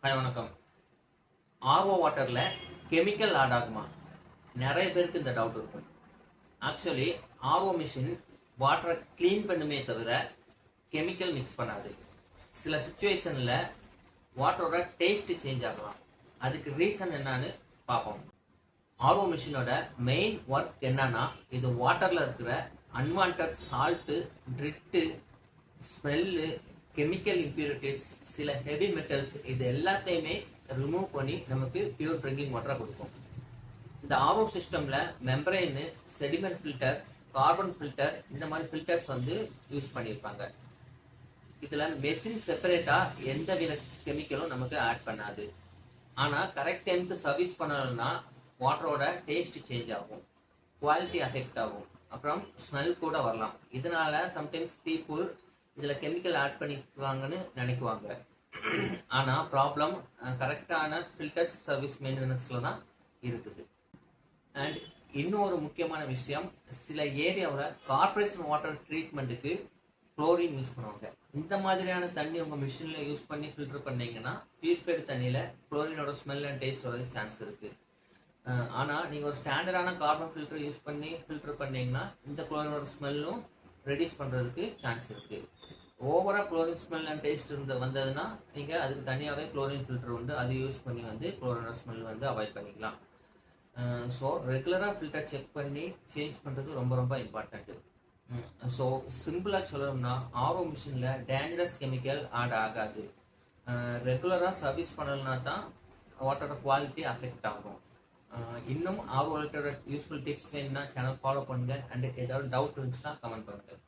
Hi வணக்கம். RO வாட்டரில் chemical add ஆகுமா? நிறைய பேருக்கு இந்த டவுட் இருக்கும். ஆக்சுவலி ஆர்ஓ மிஷின் வாட்டரை க்ளீன் பண்ணுமே தவிர கெமிக்கல் மிக்ஸ் பண்ணாது. சில சுச்சுவேஷனில் வாட்டரோட டேஸ்ட் சேஞ்ச் ஆகலாம். அதுக்கு ரீசன் என்னன்னு பார்ப்போம். ஆர்ஓ மிஷினோட மெயின் ஒர்க் என்னன்னா, இது வாட்டரில் இருக்கிற unwanted salt, dirt, smell, chemical impurities, சில ஹெவி மெட்டல்ஸ் இது எல்லாத்தையுமே ரிமூவ் பண்ணி நமக்கு பியூர் ட்ரிங்கிங் வாட்டரை கொடுக்கும். இந்த ஆர்ஓ சிஸ்டம்ல மெம்பரைனு, செடிமெண்ட் ஃபில்டர், கார்பன் ஃபில்டர் இந்த மாதிரி ஃபில்டர்ஸ் யூஸ் பண்ணியிருப்பாங்க. இதுல மெஷின் செப்பரேட்டா எந்த வித கெமிக்கலும் நமக்கு ஆட் பண்ணாது. ஆனா கரெக்ட் டைமுக்கு சர்வீஸ் பண்ணலன்னா வாட்டரோட டேஸ்ட் சேஞ்ச் ஆகும், குவாலிட்டி அஃபெக்ட் ஆகும், அப்புறம் ஸ்மெல் கூட வரலாம். இதனால சம்டைம்ஸ் பீப்புள் இதில் கெமிக்கல் ஆட் பண்ணிக்குவாங்கன்னு நினைக்குவாங்க. ஆனால் ப்ராப்ளம் கரெக்டான ஃபில்டர்ஸ் சர்வீஸ் மெயின்டெனன்ஸில் தான் இருக்குது. அண்ட் இன்னொரு முக்கியமான விஷயம், சில ஏரியாவில் கார்பரேஷன் வாட்டர் ட்ரீட்மெண்ட்டுக்கு குளோரின் யூஸ் பண்ணுவாங்க. இந்த மாதிரியான தண்ணி உங்கள் மிஷினில் யூஸ் பண்ணி ஃபில்டர் பண்ணீங்கன்னா பியூரிஃபைடு தண்ணியில் குளோரினோட ஸ்மெல் அண்ட் டேஸ்ட் வரதுக்கு சான்ஸ் இருக்குது. ஆனால் நீங்கள் ஒரு ஸ்டாண்டர்டான கார்பன் ஃபில்டர் யூஸ் பண்ணி ஃபில்டர் பண்ணீங்கன்னா இந்த குளோரினோட ஸ்மெல்லும் ரெடியூஸ் பண்ணுறதுக்கு சான்ஸ் இருக்குது. ஓவராக குளோரின் ஸ்மெல் அண்ட் டேஸ்ட் வந்ததுன்னா நீங்கள் அதுக்கு தனியாகவே குளோரின் ஃபில்டர் உண்டு, அது யூஸ் பண்ணி குளோரினோட ஸ்மெல் அவாய்ட் பண்ணிக்கலாம். ஸோ ரெகுலராக ஃபில்டர் செக் பண்ணி சேஞ்ச் பண்ணுறது ரொம்ப ரொம்ப இம்பார்ட்டண்ட்டு. ஸோ சிம்பிளாக சொல்லணும்னா ஆர்ஓ மிஷினில் டேஞ்சரஸ் கெமிக்கல் ஆட் ஆகாது. ரெகுலராக சர்வீஸ் பண்ணலனா தான் வாட்டரோட குவாலிட்டி அஃபெக்ட் ஆகும். இன்னும் ஆர்ஓ ரிலேட்டட் யூஸ்ஃபுல் டிப்ஸ் வேணும்னா சேனல் ஃபாலோ பண்ணுங்கள். அண்ட் ஏதாவது டவுட் இருந்துச்சுன்னா கமெண்ட் பண்ணுங்கள்.